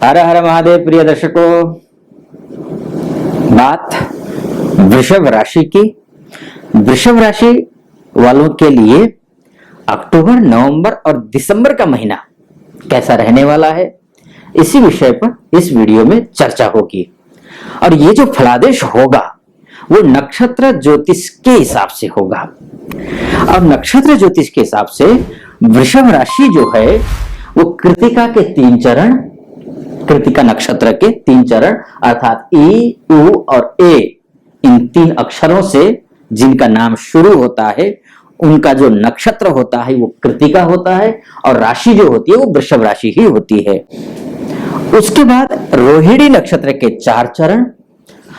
हर हर महादेव। प्रिय दर्शकों, बात वृषभ राशि की। वृषभ राशि वालों के लिए अक्टूबर, नवंबर और दिसंबर का महीना कैसा रहने वाला है, इसी विषय पर इस वीडियो में चर्चा होगी। और ये जो फलादेश होगा वो नक्षत्र ज्योतिष के हिसाब से होगा। और नक्षत्र ज्योतिष के हिसाब से वृषभ राशि जो है वो कृतिका के 3 चरण, कृतिका नक्षत्र के 3 चरण अर्थात ई, उ और ए, इन 3 अक्षरों से जिनका नाम शुरू होता है उनका जो नक्षत्र होता है वो कृतिका होता है और राशि जो होती है वो वृषभ राशि ही होती है। उसके बाद रोहिणी नक्षत्र के 4 चरण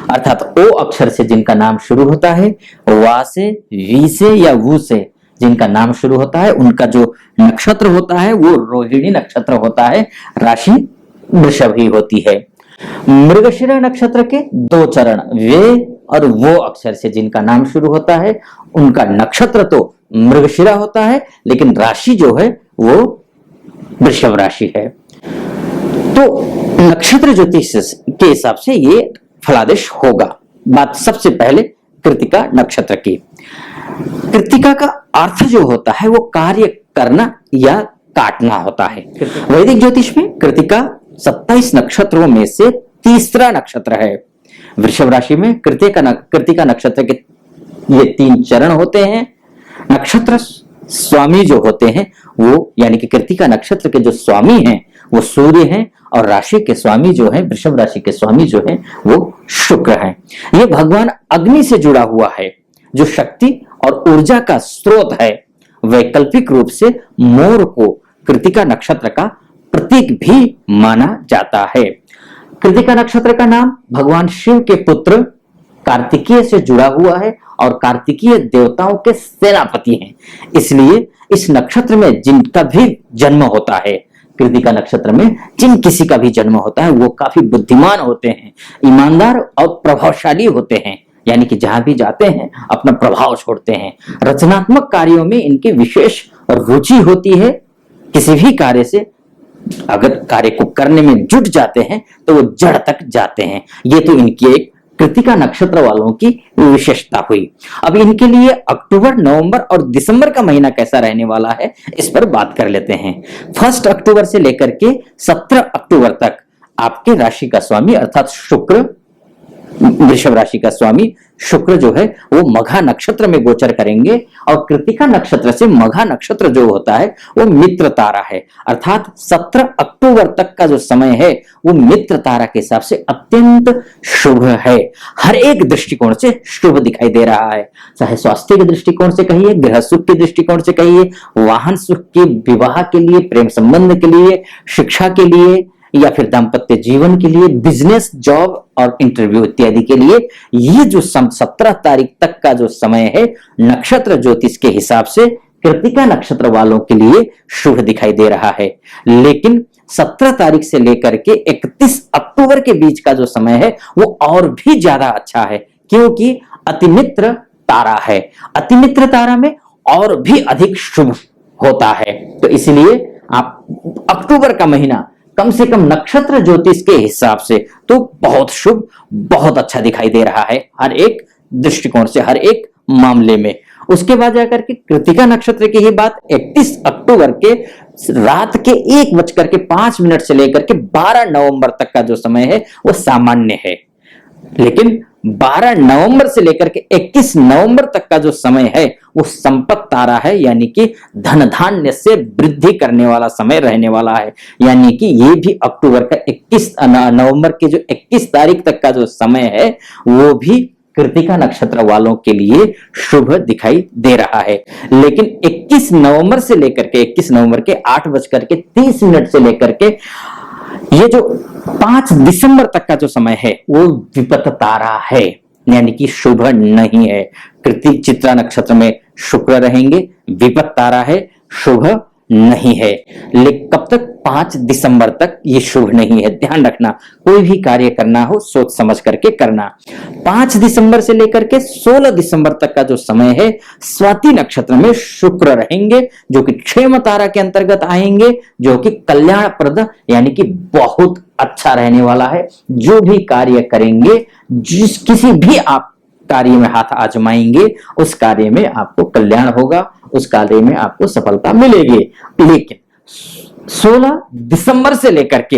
अर्थात ओ अक्षर से जिनका नाम शुरू होता है, वा से, वी से या वु से जिनका नाम शुरू होता है, उनका जो नक्षत्र होता है वो रोहिणी नक्षत्र होता है, राशि वृषभ ही होती है। मृगशिरा नक्षत्र के 2 चरण वे और वो अक्षर से जिनका नाम शुरू होता है, उनका नक्षत्र तो मृगशिरा होता है लेकिन राशि जो है वो वृषभ राशि है। तो नक्षत्र ज्योतिष के हिसाब से ये फलादेश होगा। बात सबसे पहले कृतिका नक्षत्र की। कृतिका का अर्थ जो होता है वो कार्य करना या काटना होता है। वैदिक ज्योतिष में कृतिका 27 नक्षत्रों में से तीसरा नक्षत्र है। वृषभ राशि में कृतिका नक्षत्र के ये 3 चरण होते हैं। नक्षत्र स्वामी जो होते हैं वो यानी कि कृतिका नक्षत्र के जो स्वामी हैं वो सूर्य हैं और राशि के स्वामी जो है, वृषभ राशि के स्वामी जो है वो शुक्र हैं। ये भगवान अग्नि से जुड़ा हुआ है जो शक्ति और ऊर्जा का स्रोत है। वैकल्पिक रूप से मोर को कृतिका नक्षत्र का प्रतीक भी माना जाता है। कृतिका नक्षत्र का नाम भगवान शिव के पुत्र कार्तिकेय से जुड़ा हुआ है और कार्तिकीय देवताओं के सेनापति हैं। इसलिए इस नक्षत्र में जिनका भी जन्म होता है, कृतिका नक्षत्र में जिन किसी का भी जन्म होता है वो काफी बुद्धिमान होते हैं, ईमानदार और प्रभावशाली होते हैं, यानी कि जहां भी जाते हैं अपना प्रभाव छोड़ते हैं। रचनात्मक कार्यों में इनकी विशेष रुचि होती है। किसी भी कार्य से अगर कार्य को करने में जुट जाते हैं तो वो जड़ तक जाते हैं। ये तो इनकी एक कृतिका नक्षत्र वालों की विशेषता हुई। अब इनके लिए अक्टूबर, नवंबर और दिसंबर का महीना कैसा रहने वाला है इस पर बात कर लेते हैं। 1 अक्टूबर से लेकर के 17 अक्टूबर तक आपके राशि का स्वामी अर्थात शुक्र, वृषभ राशि का स्वामी शुक्र जो है वो मघा नक्षत्र में गोचर करेंगे और कृतिका नक्षत्र से मघा नक्षत्र जो होता है वो मित्र तारा है। अर्थात 17 अक्टूबर तक का जो समय है वो मित्र तारा के हिसाब से अत्यंत शुभ है। हर एक दृष्टिकोण से शुभ दिखाई दे रहा है, चाहे स्वास्थ्य के दृष्टिकोण से कहिए, गृह सुख के दृष्टिकोण से कहिए, वाहन सुख के, विवाह के लिए, प्रेम संबंध के लिए, शिक्षा के लिए या फिर दाम्पत्य जीवन के लिए, बिजनेस, जॉब और इंटरव्यू इत्यादि के लिए। ये जो 17 तारीख तक का जो समय है नक्षत्र ज्योतिष के हिसाब से कृतिका नक्षत्र वालों के लिए शुभ दिखाई दे रहा है। लेकिन 17 तारीख से लेकर के 31 अक्टूबर के बीच का जो समय है वो और भी ज्यादा अच्छा है, क्योंकि अतिमित्र तारा है। अतिमित्र तारा में और भी अधिक शुभ होता है। तो इसलिए आप अक्टूबर का महीना कम से कम नक्षत्र ज्योतिष के हिसाब से तो बहुत शुभ, बहुत अच्छा दिखाई दे रहा है हर एक दृष्टिकोण से, हर एक मामले में। उसके बाद जाकर के कृतिका नक्षत्र की ही बात 31 अक्टूबर के रात के 1:05 से लेकर के 12 नवंबर तक का जो समय है वो सामान्य है। लेकिन 12 नवंबर से लेकर के 21 नवंबर तक का जो समय है वो संपत्ति तारा है, यानी कि धन धान्य से वृद्धि करने वाला समय रहने वाला है। यानी कि ये भी अक्टूबर का 21 नवंबर के जो 21 तारीख तक का जो समय है वो भी कृतिका नक्षत्र वालों के लिए शुभ दिखाई दे रहा है। लेकिन 21 नवंबर से लेकर के 21 नवंबर के 8:30 से लेकर के ये जो 5 दिसंबर तक का जो समय है वो विपत तारा है, यानी कि शुभ नहीं है। कृतिक चित्रा नक्षत्र में शुक्र रहेंगे, विपत तारा है, शुभ नहीं है। लेकिन कब तक? 5 दिसंबर तक ये शुभ नहीं है। ध्यान रखना, कोई भी कार्य करना हो सोच समझ करके करना। 5 दिसंबर से लेकर के 16 दिसंबर तक का जो समय है, स्वाति नक्षत्र में शुक्र रहेंगे, जो कि क्षेम तारा के अंतर्गत आएंगे, जो कि कल्याणप्रद यानी कि बहुत अच्छा रहने वाला है। जो भी कार्य करेंगे, किसी भी आप कार्य में हाथ आजमाएंगे, उस कार्य में आपको कल्याण होगा, उस कार्य में आपको सफलता मिलेगी। लेकिन 16 दिसंबर से लेकर के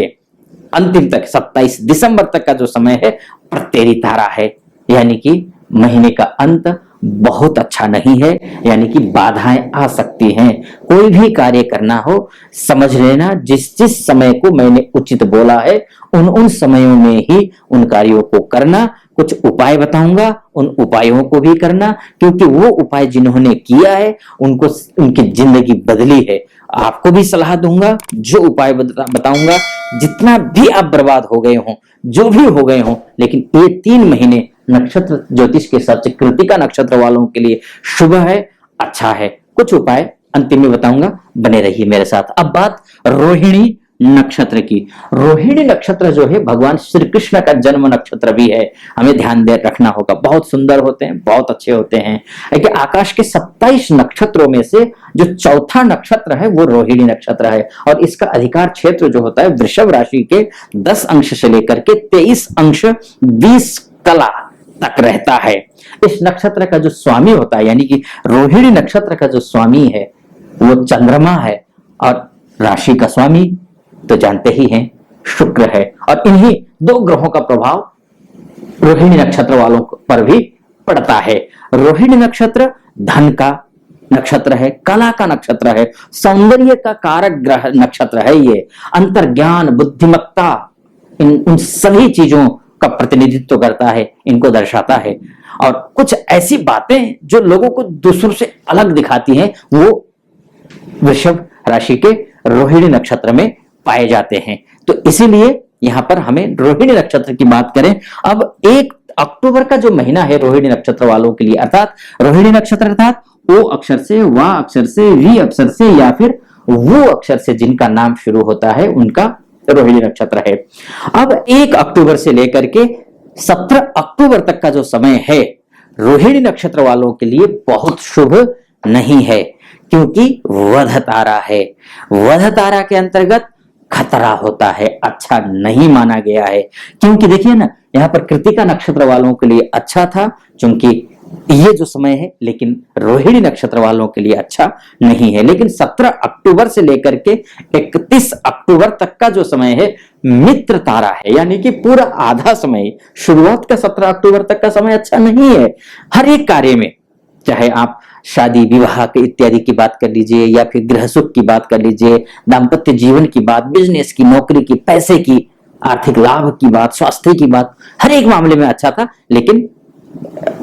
अंतिम तक 27 दिसंबर तक का जो समय है, प्रत्येरी तारा है, यानी कि महीने का अंत बहुत अच्छा नहीं है, यानी कि बाधाएं आ सकती हैं। कोई भी कार्य करना हो समझ लेना, जिस जिस समय को मैंने उचित बोला है, उन उन समयों में ही उन कार्यों को करना। कुछ उपाय बताऊंगा, उन उपायों को भी करना, क्योंकि वो उपाय जिन्होंने किया है उनको उनकी जिंदगी बदली है। आपको भी सलाह दूंगा, जो उपाय बताऊंगा, जितना भी आप बर्बाद हो गए हो, जो भी हो गए हो, लेकिन ये 3 महीने नक्षत्र ज्योतिष के हिसाब से कृतिका नक्षत्र वालों के लिए शुभ है, अच्छा है। कुछ उपाय अंतिम में बताऊंगा, बने रहिए मेरे साथ। अब बात रोहिणी नक्षत्र की। रोहिणी नक्षत्र जो है भगवान श्री कृष्ण का जन्म नक्षत्र भी है, हमें ध्यान दे रखना होगा। बहुत सुंदर होते हैं, बहुत अच्छे होते हैं। लेकिन आकाश के 27 नक्षत्रों में से जो चौथा नक्षत्र है वो रोहिणी नक्षत्र है, और इसका अधिकार क्षेत्र जो होता है वृषभ राशि के 10 अंश से लेकर के 23 अंश 20 कला तक रहता है। इस नक्षत्र का जो स्वामी होता है, यानी कि रोहिणी नक्षत्र का जो स्वामी है वो चंद्रमा है, और राशि का स्वामी तो जानते ही हैं शुक्र है। और इन्हीं 2 ग्रहों का प्रभाव रोहिणी नक्षत्र वालों पर भी पड़ता है। रोहिणी नक्षत्र धन का नक्षत्र है, कला का नक्षत्र है, सौंदर्य का कारक ग्रह नक्षत्र है। ये अंतर्ज्ञान, बुद्धिमत्ता, इन सभी चीजों का प्रतिनिधित्व करता है, इनको दर्शाता है। और कुछ ऐसी बातें जो लोगों को दूसरों से अलग दिखाती हैं, वो वृषभ राशि के रोहिणी नक्षत्र में पाए जाते हैं। तो इसीलिए यहां पर हमें रोहिणी नक्षत्र की बात करें। अब 1 अक्टूबर का जो महीना है रोहिणी नक्षत्र वालों के लिए, अर्थात रोहिणी नक्षत्र अर्थात ओ अक्षर से, वा अक्षर से, वी अक्षर से, या फिर वो अक्षर से जिनका नाम शुरू होता है उनका रोहिणी नक्षत्र है। अब 1 अक्टूबर से लेकर के 17 अक्टूबर तक का जो समय है रोहिणी नक्षत्र वालों के लिए बहुत शुभ नहीं है, क्योंकि वध तारा है। वध तारा के अंतर्गत खतरा होता है, अच्छा नहीं माना गया है। क्योंकि देखिए ना, यहाँ पर कृतिका नक्षत्र वालों के लिए अच्छा था, क्योंकि ये जो समय है, लेकिन रोहिणी नक्षत्र वालों के लिए अच्छा नहीं है। लेकिन 17 अक्टूबर से लेकर के 31 अक्टूबर तक का जो समय है मित्र तारा है, यानी कि पूरा आधा समय, शुरुआत का 17 अक्टूबर तक का समय अच्छा नहीं है। हर एक कार्य में, चाहे आप शादी विवाह के इत्यादि की बात कर लीजिए, या फिर गृह सुख की बात कर लीजिए, दाम्पत्य जीवन की बात, बिजनेस की, नौकरी की, पैसे की, आर्थिक लाभ की बात, स्वास्थ्य की बात, हर एक मामले में अच्छा था। लेकिन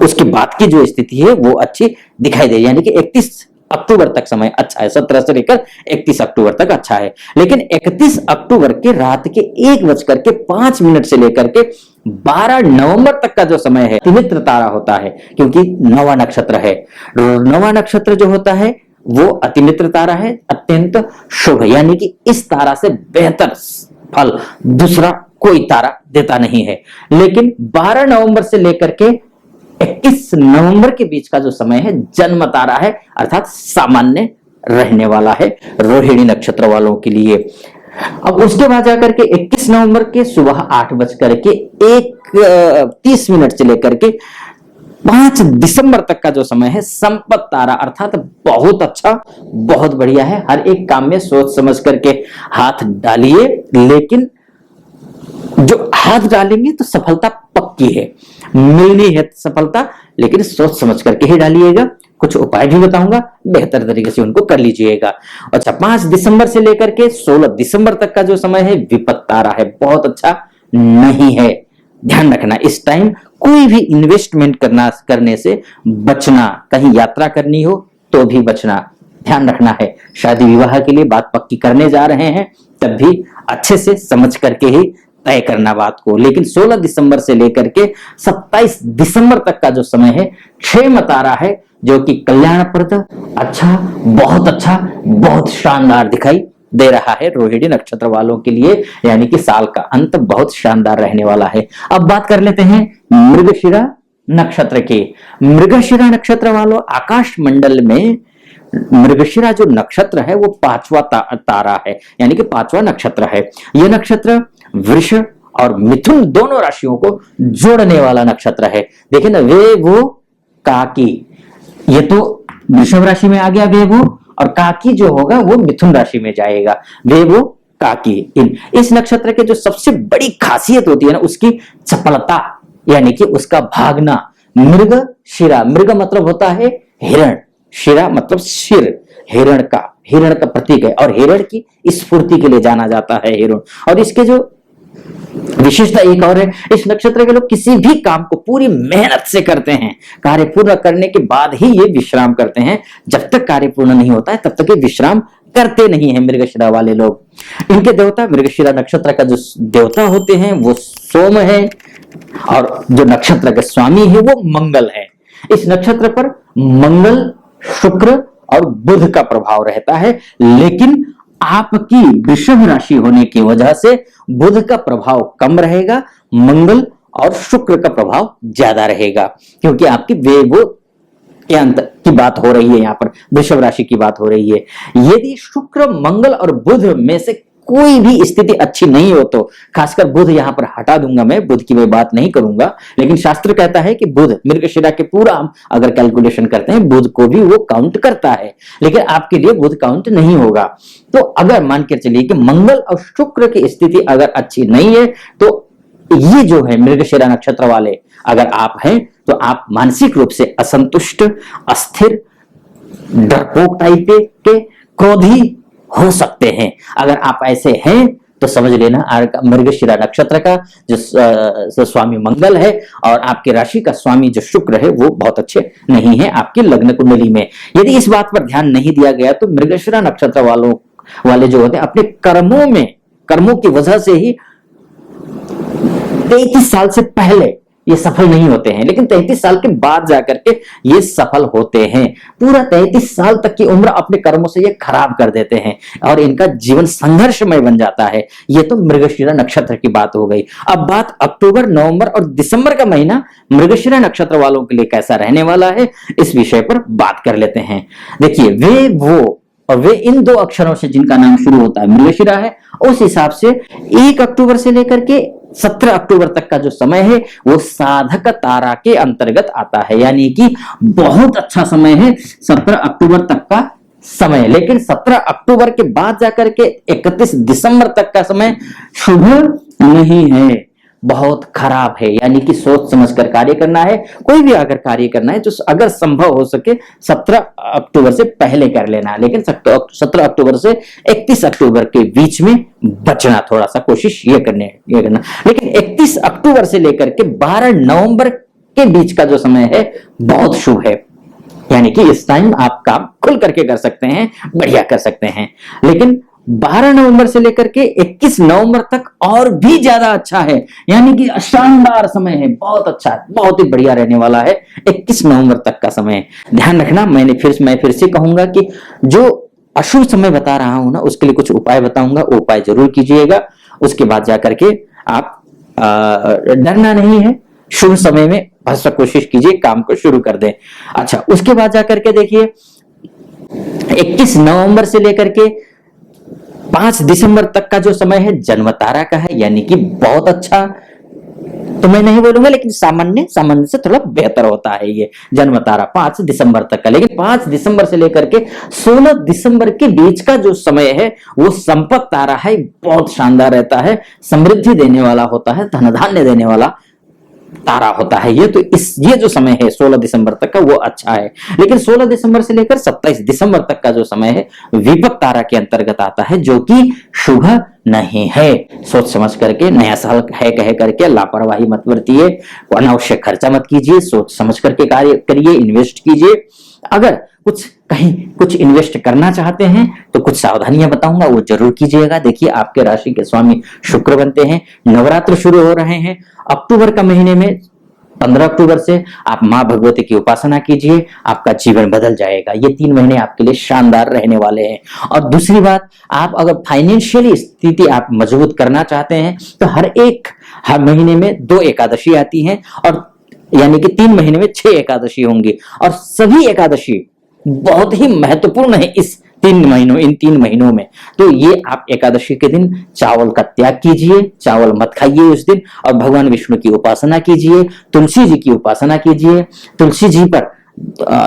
उसके बाद की जो स्थिति है वो अच्छी दिखाई दे, यानी कि 31 अक्टूबर तक समय अच्छा है, 17 से लेकर 31 अक्टूबर तक अच्छा है। लेकिन 31 अक्टूबर के रात के 1:05 से लेकर के 12 नवंबर तक का जो समय है मित्र तारा होता है, क्योंकि नवा नक्षत्र है। नवा नक्षत्र जो होता है वो अतिमित्र तारा है, अत्यंत शुभ, यानी कि इस तारा से बेहतर फल दूसरा कोई तारा देता नहीं है। लेकिन 12 नवंबर से लेकर के 21 नवंबर के बीच का जो समय है जन्म तारा है, अर्थात सामान्य रहने वाला है रोहिणी नक्षत्र वालों के लिए। अब उसके बाद जाकर के 21 नवंबर के सुबह 8:31 से लेकर के 5 दिसंबर तक का जो समय है संपत तारा, अर्थात बहुत अच्छा, बहुत बढ़िया है। हर एक काम में सोच समझ करके हाथ डालिए, लेकिन जो हाथ डालेंगे तो सफलता पक्की है, मिलनी है सफलता, लेकिन सोच समझ करके ही डालिएगा। कुछ उपाय भी बताऊंगा, बेहतर तरीके से उनको कर लीजिएगा। अच्छा, 5 दिसंबर से लेकर के 16 दिसंबर तक का जो समय है विपत्त तारा है, बहुत अच्छा नहीं है। ध्यान रखना, इस टाइम कोई भी इन्वेस्टमेंट करने से बचना, कहीं यात्रा करनी हो तो भी बचना, ध्यान रखना है। शादी विवाह के लिए बात पक्की करने जा रहे हैं तब भी अच्छे से समझ करके ही तय करना बात को। लेकिन 16 दिसंबर से लेकर के 27 दिसंबर तक का जो समय है क्षेम तारा है, जो कि कल्याणप्रद, अच्छा, बहुत शानदार दिखाई दे रहा है रोहिणी नक्षत्र वालों के लिए, यानी कि साल का अंत बहुत शानदार रहने वाला है। अब बात कर लेते हैं मृगशिरा नक्षत्र की। मृगशिरा नक्षत्र वालों, आकाश मंडल में मृगशिरा जो नक्षत्र है वो पांचवा तारा है, यानी कि पांचवा नक्षत्र है। यह नक्षत्र वृष और मिथुन दोनों राशियों को जोड़ने वाला नक्षत्र है। देखिए ना, वे वो काकी, ये तो वृषभ राशि में आ गया वे वो, और काकी जो होगा वो मिथुन राशि में जाएगा, वे वो काकी। इस नक्षत्र के जो सबसे बड़ी खासियत होती है ना, उसकी चपलता, यानी कि उसका भागना। मृग शिरा, मृग मतलब होता है हिरण, शिरा मतलब सिर, हिरण का प्रतीक है, और हिरण की स्फूर्ति के लिए जाना जाता है हिरण। और इसके जो विशेषता एक और है, इस नक्षत्र के लोग किसी भी काम को पूरी मेहनत से करते हैं, कार्य पूर्ण करने के बाद ही ये विश्राम करते हैं। जब तक कार्य पूर्ण नहीं होता है तब तक ये विश्राम करते नहीं है मृगशिरा वाले लोग। इनके देवता, मृगशिरा नक्षत्र का जो देवता होते हैं वो सोम है, और जो नक्षत्र का स्वामी है वो मंगल है। इस नक्षत्र पर मंगल, शुक्र और बुध का प्रभाव रहता है, लेकिन आपकी वृषभ राशि होने की वजह से बुध का प्रभाव कम रहेगा, मंगल और शुक्र का प्रभाव ज्यादा रहेगा, क्योंकि आपकी वे वो के अंत की बात हो रही है, यहाँ पर वृषभ राशि की बात हो रही है। यदि शुक्र, मंगल और बुध में से कोई भी स्थिति अच्छी नहीं हो तो, खासकर बुध यहाँ पर हटा दूंगा मैं, बुध की मैं बात नहीं करूंगा, लेकिन शास्त्र कहता है कि बुध, मृगशिरा के पूरा हम अगर कैलकुलेशन करते हैं बुध को भी वो काउंट करता है, लेकिन आपके लिए बुध काउंट नहीं होगा। तो अगर मान के चलिए कि मंगल और शुक्र की स्थिति अगर अच्छी नहीं है तो ये जो है मृगशिरा नक्षत्र वाले अगर आप हैं तो आप मानसिक रूप से असंतुष्ट, अस्थिर, डरपोक टाइप के, क्रोधी हो सकते हैं। अगर आप ऐसे हैं तो समझ लेना मृगशिरा नक्षत्र का जो स्वामी मंगल है और आपकी राशि का स्वामी जो शुक्र है वो बहुत अच्छे नहीं है आपकी लग्न कुंडली में। यदि इस बात पर ध्यान नहीं दिया गया तो मृगशिरा नक्षत्र वाले जो होते हैं अपने कर्मों की वजह से ही 33 साल से पहले ये सफल नहीं होते हैं, लेकिन 33 साल के बाद जाकर के ये सफल होते हैं। पूरा 33 साल तक की उम्र अपने कर्मों से ये खराब कर देते हैं और इनका जीवन संघर्षमय बन जाता है। ये तो मृगशिरा नक्षत्र की बात हो गई। अब बात अक्टूबर, नवंबर और दिसंबर का महीना मृगशिरा नक्षत्र वालों के लिए कैसा रहने वाला है, इस विषय पर बात कर लेते हैं। देखिए, वे वो और वे इन दो अक्षरों से जिनका नाम शुरू होता है मृगशिरा है, उस हिसाब से 1 अक्टूबर से लेकर के 17 अक्टूबर तक का जो समय है वो साधक तारा के अंतर्गत आता है, यानी कि बहुत अच्छा समय है 17 अक्टूबर तक का समय। लेकिन 17 अक्टूबर के बाद जाकर के 31 दिसंबर तक का समय शुभ नहीं है, बहुत खराब है, यानी कि सोच समझ कर कार्य करना है। कोई भी अगर कार्य करना है तो अगर संभव हो सके 17 अक्टूबर से पहले कर लेना, लेकिन 17 अक्टूबर से 31 अक्टूबर के बीच में बचना, थोड़ा सा कोशिश ये करना। लेकिन 31 अक्टूबर से लेकर के 12 नवंबर के बीच का जो समय है बहुत शुभ है, यानी कि इस टाइम आप काम खुल करके कर सकते हैं, बढ़िया कर सकते हैं। लेकिन 12 नवंबर से लेकर के 21 नवंबर तक और भी ज्यादा अच्छा है, यानी कि शानदार समय है, बहुत अच्छा, बहुत ही बढ़िया रहने वाला है 21 नवंबर तक का समय। ध्यान रखना, मैं फिर से कहूंगा कि जो अशुभ समय बता रहा हूं ना उसके लिए कुछ उपाय बताऊंगा, वो उपाय जरूर कीजिएगा। उसके बाद जाकर के आप डरना नहीं है, शुभ समय में बस कोशिश कीजिए काम को शुरू कर दें। अच्छा, उसके बाद जाकर के देखिए 21 नवंबर से लेकर के 5 दिसंबर तक का जो समय है जन्म तारा का है, यानी कि बहुत अच्छा तो मैं नहीं बोलूंगा, लेकिन सामान्य से थोड़ा बेहतर होता है ये जन्म तारा 5 दिसंबर तक का। लेकिन 5 दिसंबर से लेकर के 16 दिसंबर के बीच का जो समय है वो संपत्ति तारा है, बहुत शानदार रहता है, समृद्धि देने वाला होता है, धन धान्य देने वाला तारा होता है। ये जो समय है 16 दिसंबर तक का वो अच्छा है। लेकिन 16 दिसंबर से लेकर 27 दिसंबर तक का जो समय है विपक तारा के अंतर्गत आता है, जो कि शुभ नहीं है। सोच समझ करके, नया साल है कह करके लापरवाही मत बरतिए, अनावश्यक खर्चा मत कीजिए, सोच समझ करके कार्य करिए, इन्वेस्ट कीजिए। अगर कुछ कहीं कुछ इन्वेस्ट करना चाहते हैं तो कुछ सावधानियां बताऊंगा, वो जरूर कीजिएगा। देखिए आपके राशि के स्वामी शुक्र बनते हैं, नवरात्र शुरू हो रहे हैं अक्टूबर का महीने में। 15 अक्टूबर से आप माँ भगवती की उपासना कीजिए, आपका जीवन बदल जाएगा। ये 3 महीने आपके लिए शानदार रहने वाले हैं। और दूसरी बात, आप अगर फाइनेंशियली स्थिति आप मजबूत करना चाहते हैं तो हर महीने में 2 एकादशी आती हैं, और यानी कि 3 महीने में 6 एकादशी होंगी, और सभी एकादशी बहुत ही महत्वपूर्ण है इन 3 महीनों में। तो ये आप एकादशी के दिन चावल का त्याग कीजिए, चावल मत खाइए उस दिन, और भगवान विष्णु की उपासना कीजिए, तुलसी जी की उपासना कीजिए, तुलसी जी पर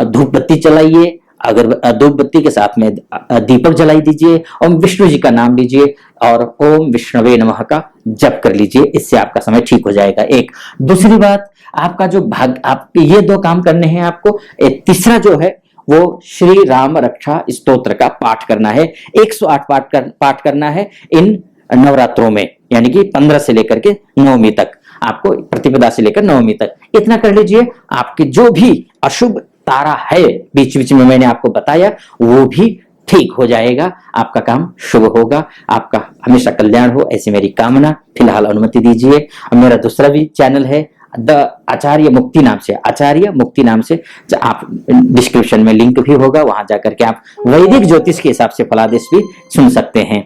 धूप बत्ती चलाइए, अगर धूप बत्ती के साथ में दीपक जलाई दीजिए, ओम विष्णु जी का नाम लीजिए और ओम विष्णवे नमः का जप कर लीजिए। इससे आपका समय ठीक हो जाएगा। एक दूसरी बात, आपका जो आपके ये 2 काम करने हैं आपको। तीसरा जो है वो श्री राम रक्षा स्तोत्र का पाठ करना है, 108 पाठ करना है इन नवरात्रों में, यानी कि 15 से लेकर के 9वीं तक, आपको प्रतिपदा से लेकर 9वीं तक इतना कर लीजिए। आपके जो भी अशुभ तारा है बीच बीच में मैंने आपको बताया, वो भी ठीक हो जाएगा, आपका काम शुभ होगा, आपका हमेशा कल्याण हो, ऐसी मेरी कामना। फिलहाल अनुमति दीजिए। मेरा दूसरा भी चैनल है द आचार्य मुक्ति नाम से आप डिस्क्रिप्शन में लिंक भी होगा, वहां जाकर के आप वैदिक ज्योतिष के हिसाब से फलादेश भी सुन सकते हैं,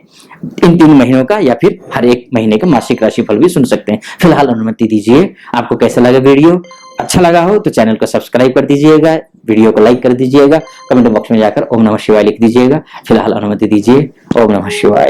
इन 3 महीनों का, या फिर हर एक महीने का मासिक राशि फल भी सुन सकते हैं। फिलहाल अनुमति दीजिए। आपको कैसा लगा वीडियो? अच्छा लगा हो तो चैनल को सब्सक्राइब कर दीजिएगा, वीडियो को लाइक कर दीजिएगा, कमेंट बॉक्स में जाकर ओम नमः शिवाय लिख दीजिएगा। फिलहाल अनुमति दीजिए। ओम नमः शिवाय।